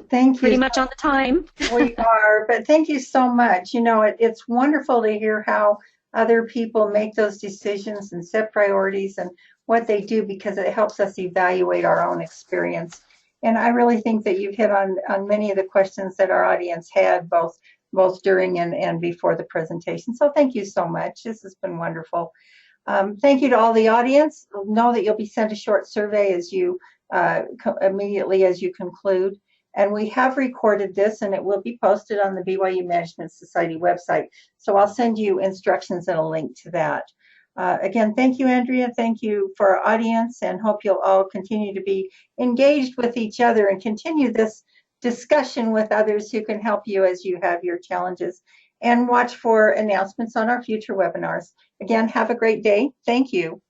pretty much on the time. We are, but thank you so much. It's wonderful to hear how other people make those decisions and set priorities and what they do, because it helps us evaluate our own experience. And I really think that you've hit on many of the questions that our audience had, both both during and before the presentation. So thank you so much. This has been wonderful. Thank you to all the audience. Know that you'll be sent a short survey as you immediately as you conclude. And we have recorded this, and it will be posted on the BYU Management Society website. So I'll send you instructions and a link to that. Again, thank you, Andrea. Thank you for our audience, and hope you'll all continue to be engaged with each other and continue this discussion with others who can help you as you have your challenges. And watch for announcements on our future webinars. Again, have a great day. Thank you.